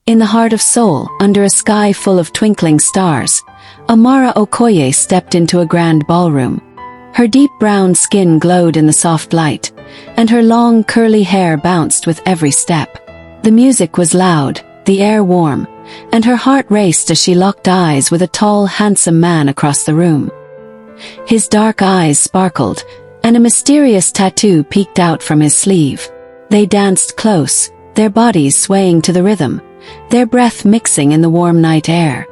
In the heart of Seoul, under a sky full of twinkling stars, Amara Okoye stepped into a grand ballroom. Her deep brown skin glowed in the soft light, and her long curly hair bounced with every step. The music was loud, the air warm, and her heart raced as she locked eyes with a tall, handsome man across the room. His dark eyes sparkled, and a mysterious tattoo peeked out from his sleeve. They danced close, their bodies swaying to the rhythm, their breath mixing in the warm night air.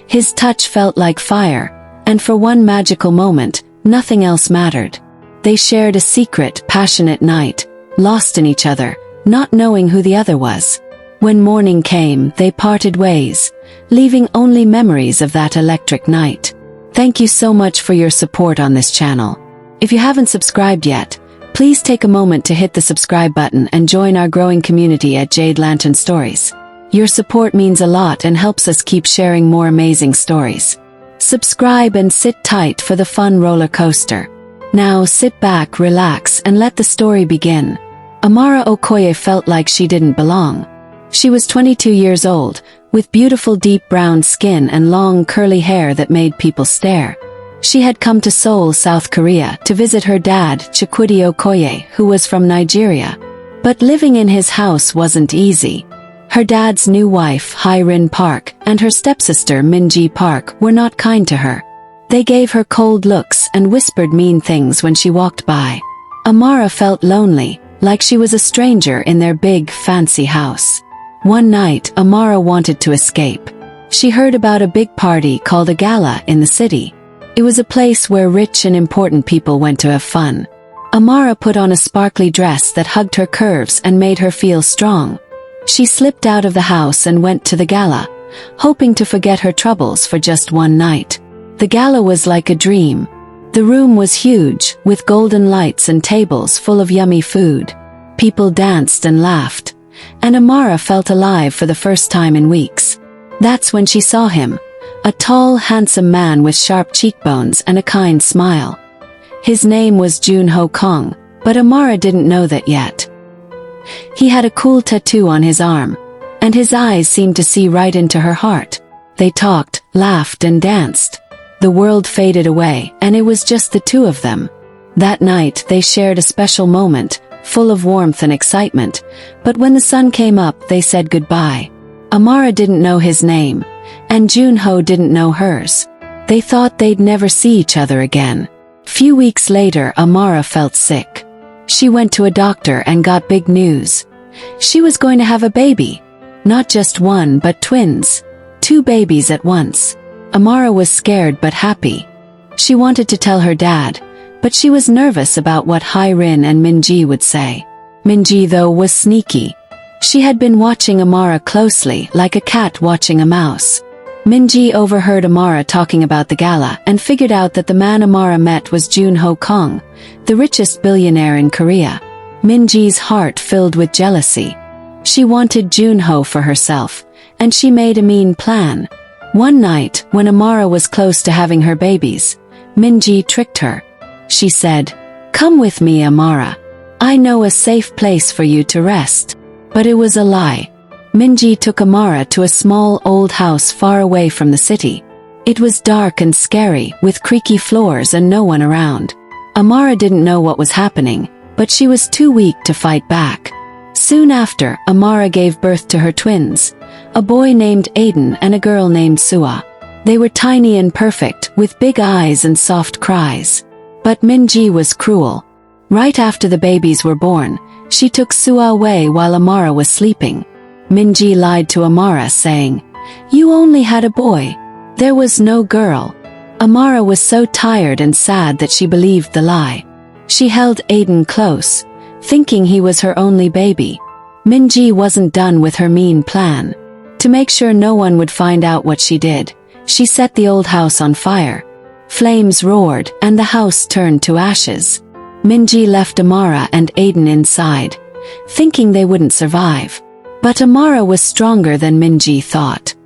His touch felt like fire, and for one magical moment, nothing else mattered. They shared a secret, passionate night, lost in each other, not knowing who the other was. When morning came, they parted ways, leaving only memories of that electric night. Thank you so much for your support on this channel. If you haven't subscribed yet, please take a moment to hit the subscribe button and join our growing community at Jade Lantern Stories. Your support means a lot and helps us keep sharing more amazing stories. Subscribe and sit tight for the fun roller coaster. Now sit back, relax, and let the story begin. Amara Okoye felt like she didn't belong. She was 22 years old, with beautiful deep brown skin and long curly hair that made people stare. She had come to Seoul, South Korea, to visit her dad, Chukwudi Okoye, who was from Nigeria. But living in his house wasn't easy. Her dad's new wife, Hyrin Park, and her stepsister, Minji Park, were not kind to her. They gave her cold looks and whispered mean things when she walked by. Amara felt lonely, like she was a stranger in their big, fancy house. One night, Amara wanted to escape. She heard about a big party called a Gala in the city. It was a place where rich and important people went to have fun. Amara put on a sparkly dress that hugged her curves and made her feel strong. She slipped out of the house and went to the Gala, hoping to forget her troubles for just one night. The Gala was like a dream. The room was huge, with golden lights and tables full of yummy food. People danced and laughed, and Amara felt alive for the first time in weeks. That's when she saw him, a tall, handsome man with sharp cheekbones and a kind smile. His name was Jun Ho Kong, but Amara didn't know that yet. He had a cool tattoo on his arm, and his eyes seemed to see right into her heart. They talked, laughed, and danced. The world faded away, and it was just the two of them. That night, they shared a special moment, full of warmth and excitement, but when the sun came up, they said goodbye. Amara didn't know his name, and Junho didn't know hers. They thought they'd never see each other again. Few weeks later, Amara felt sick. She went to a doctor and got big news. She was going to have a baby. Not just one, but twins. 2 babies at once. Amara was scared but happy. She wanted to tell her dad, but she was nervous about what Hyrin and Minji would say. Minji, though, was sneaky. She had been watching Amara closely, like a cat watching a mouse. Minji overheard Amara talking about the Gala and figured out that the man Amara met was Jun Ho Kong, the richest billionaire in Korea. Minji's heart filled with jealousy. She wanted Junho for herself, and she made a mean plan. One night, when Amara was close to having her babies, Minji tricked her. She said, "Come with me, Amara. I know a safe place for you to rest." But it was a lie. Minji took Amara to a small old house far away from the city. It was dark and scary, with creaky floors and no one around. Amara didn't know what was happening, but she was too weak to fight back. Soon after, Amara gave birth to her twins, a boy named Aiden and a girl named Sua. They were tiny and perfect, with big eyes and soft cries. But Minji was cruel. Right after the babies were born, she took Sua away while Amara was sleeping. Minji lied to Amara, saying, "You only had a boy. There was no girl." Amara was so tired and sad that she believed the lie. She held Aiden close, thinking he was her only baby. Minji wasn't done with her mean plan. To make sure no one would find out what she did, she set the old house on fire. Flames roared, and the house turned to ashes. Minji left Amara and Aiden inside, thinking they wouldn't survive. But Amara was stronger than Minji thought.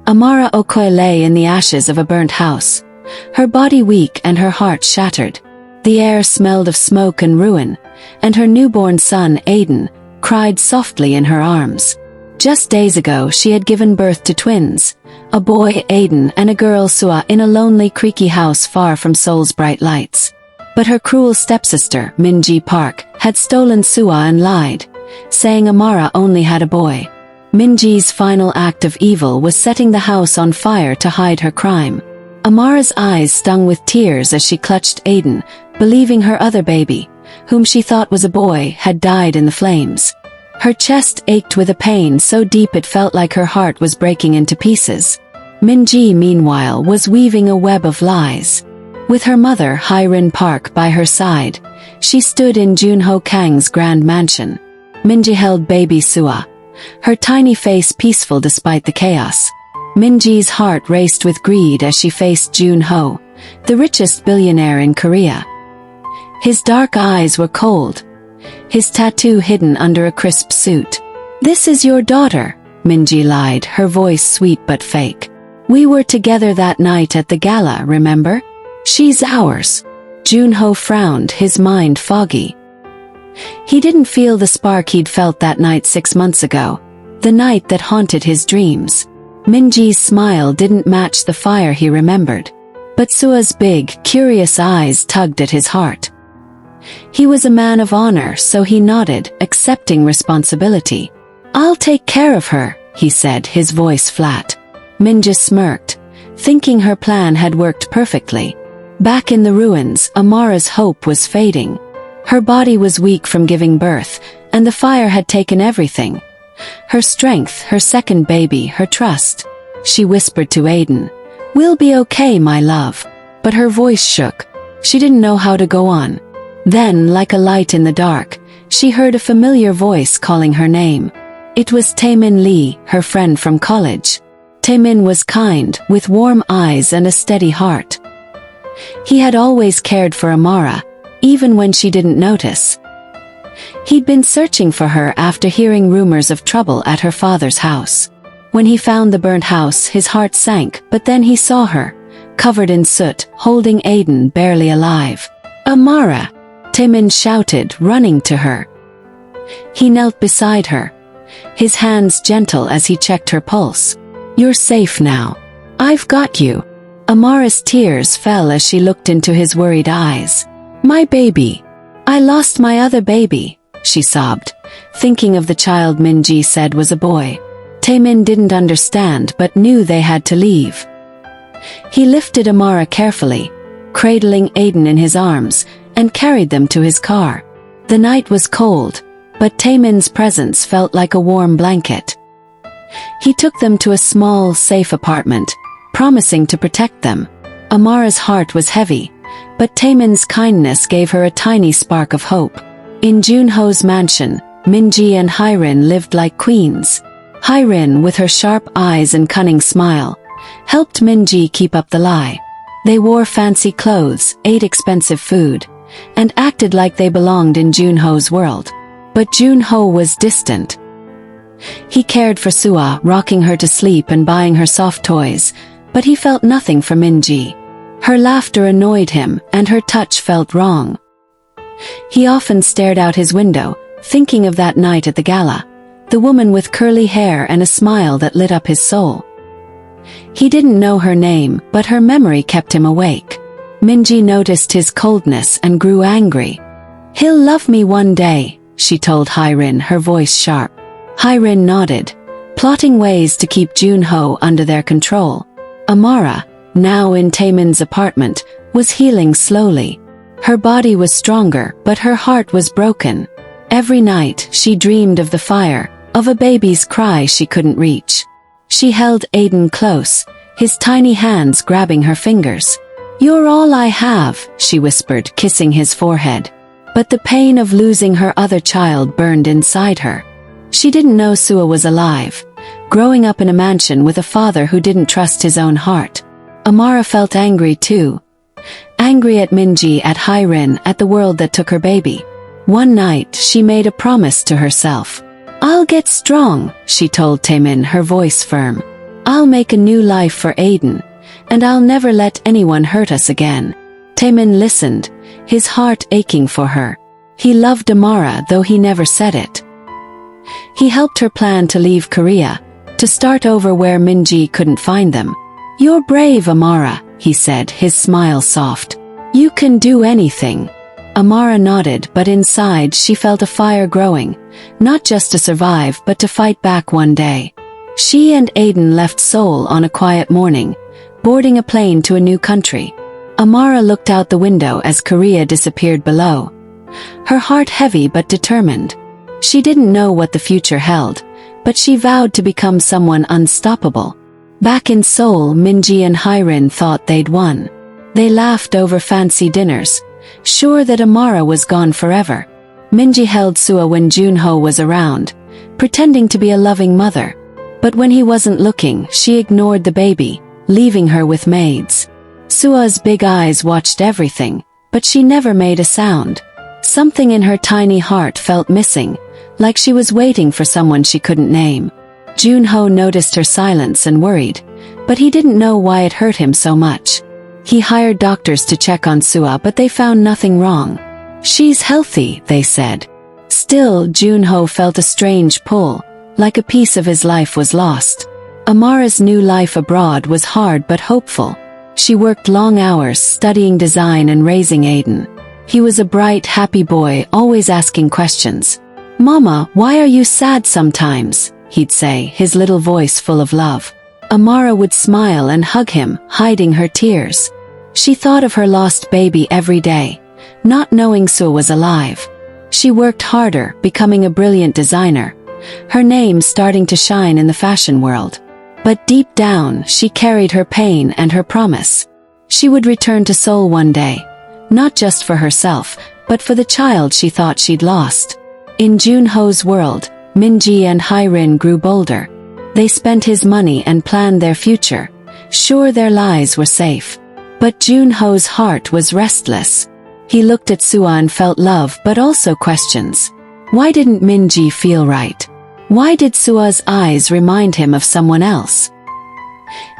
Amara Okoye lay in the ashes of a burnt house, her body weak and her heart shattered. The air smelled of smoke and ruin, and her newborn son, Aiden, cried softly in her arms. Just days ago she had given birth to twins, a boy Aiden and a girl Sua, in a lonely creaky house far from Seoul's bright lights. But her cruel stepsister, Minji Park, had stolen Sua and lied, saying Amara only had a boy. Minji's final act of evil was setting the house on fire to hide her crime. Amara's eyes stung with tears as she clutched Aiden, believing her other baby, whom she thought was a boy, had died in the flames. Her chest ached with a pain so deep it felt like her heart was breaking into pieces. Minji, meanwhile, was weaving a web of lies. With her mother, Hyrin Park, by her side, she stood in Jun Ho Kong's grand mansion. Minji held baby Sua, her tiny face peaceful despite the chaos. Minji's heart raced with greed as she faced Jun Ho, the richest billionaire in Korea. His dark eyes were cold, his tattoo hidden under a crisp suit. "This is your daughter," Minji lied, her voice sweet but fake. "We were together that night at the gala, remember? She's ours." Junho frowned, his mind foggy. He didn't feel the spark he'd felt that night 6 months ago, the night that haunted his dreams. Minji's smile didn't match the fire he remembered, but Sua's big, curious eyes tugged at his heart. He was a man of honor, so he nodded, accepting responsibility. "I'll take care of her," he said, his voice flat. Minji smirked, thinking her plan had worked perfectly. Back in the ruins, Amara's hope was fading. Her body was weak from giving birth, and the fire had taken everything. Her strength, her second baby, her trust. She whispered to Aiden, "We'll be okay, my love." But her voice shook. She didn't know how to go on. Then, like a light in the dark, she heard a familiar voice calling her name. It was Taemin Lee, her friend from college. Taemin was kind, with warm eyes and a steady heart. He had always cared for Amara, even when she didn't notice. He'd been searching for her after hearing rumors of trouble at her father's house. When he found the burnt house, his heart sank, but then he saw her, covered in soot, holding Aiden barely alive. "Amara!" Taemin shouted, running to her. He knelt beside her, his hands gentle as he checked her pulse. "You're safe now. I've got you." Amara's tears fell as she looked into his worried eyes. "My baby. I lost my other baby," she sobbed, thinking of the child Minji said was a boy. Taemin didn't understand but knew they had to leave. He lifted Amara carefully, cradling Aiden in his arms, and carried them to his car. The night was cold, but Taemin's presence felt like a warm blanket. He took them to a small, safe apartment, promising to protect them. Amara's heart was heavy, but Taemin's kindness gave her a tiny spark of hope. In Junho's mansion, Minji and Hyrin lived like queens. Hyrin, with her sharp eyes and cunning smile, helped Minji keep up the lie. They wore fancy clothes, ate expensive food, and acted like they belonged in Junho's world. But Junho was distant. He cared for Sua, rocking her to sleep and buying her soft toys, but he felt nothing for Minji. Her laughter annoyed him, and her touch felt wrong. He often stared out his window, thinking of that night at the gala, the woman with curly hair and a smile that lit up his soul. He didn't know her name, but her memory kept him awake. Minji noticed his coldness and grew angry. "He'll love me one day," she told Hyrin, her voice sharp. Hyrin nodded, plotting ways to keep Junho under their control. Amara, now in Taemin's apartment, was healing slowly. Her body was stronger, but her heart was broken. Every night, she dreamed of the fire, of a baby's cry she couldn't reach. She held Aiden close, his tiny hands grabbing her fingers. "You're all I have," she whispered, kissing his forehead. But the pain of losing her other child burned inside her. She didn't know Sua was alive, growing up in a mansion with a father who didn't trust his own heart. Amara felt angry too. Angry at Minji, at Hyrin, at the world that took her baby. One night, she made a promise to herself. "I'll get strong," she told Taemin, her voice firm. "I'll make a new life for Aiden, and I'll never let anyone hurt us again." Taemin listened, his heart aching for her. He loved Amara, though he never said it. He helped her plan to leave Korea, to start over where Minji couldn't find them. "You're brave, Amara," he said, his smile soft. "You can do anything." Amara nodded, but inside she felt a fire growing, not just to survive but to fight back one day. She and Aiden left Seoul on a quiet morning, boarding a plane to a new country. Amara looked out the window as Korea disappeared below, her heart heavy but determined. She didn't know what the future held, but she vowed to become someone unstoppable. Back in Seoul, Minji and Hyrin thought they'd won. They laughed over fancy dinners, sure that Amara was gone forever. Minji held Sua when Junho was around, pretending to be a loving mother. But when he wasn't looking, she ignored the baby, leaving her with maids. Sua's big eyes watched everything, but she never made a sound. Something in her tiny heart felt missing, like she was waiting for someone she couldn't name. Junho noticed her silence and worried, but he didn't know why it hurt him so much. He hired doctors to check on Sua, but they found nothing wrong. "She's healthy," they said. Still, Junho felt a strange pull, like a piece of his life was lost. Amara's new life abroad was hard but hopeful. She worked long hours studying design and raising Aiden. He was a bright, happy boy, always asking questions. "Mama, why are you sad sometimes?" he'd say, his little voice full of love. Amara would smile and hug him, hiding her tears. She thought of her lost baby every day, not knowing Sua was alive. She worked harder, becoming a brilliant designer, her name starting to shine in the fashion world. But deep down, she carried her pain and her promise. She would return to Seoul one day, not just for herself, but for the child she thought she'd lost. In Junho's world, Minji and Hyrin grew bolder. They spent his money and planned their future, sure their lives were safe. But Junho's heart was restless. He looked at Sua and felt love but also questions. Why didn't Minji feel right? Why did Sua's eyes remind him of someone else?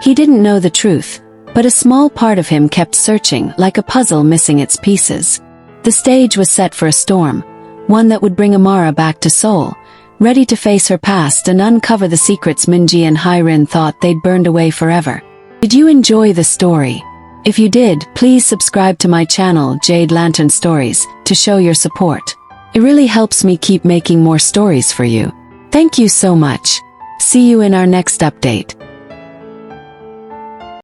He didn't know the truth, but a small part of him kept searching, like a puzzle missing its pieces. The stage was set for a storm, one that would bring Amara back to Seoul, ready to face her past and uncover the secrets Minji and Hyrin thought they'd burned away forever. Did you enjoy the story? If you did, please subscribe to my channel Jade Lantern Stories to show your support. It really helps me keep making more stories for you. Thank you so much. See you in our next update.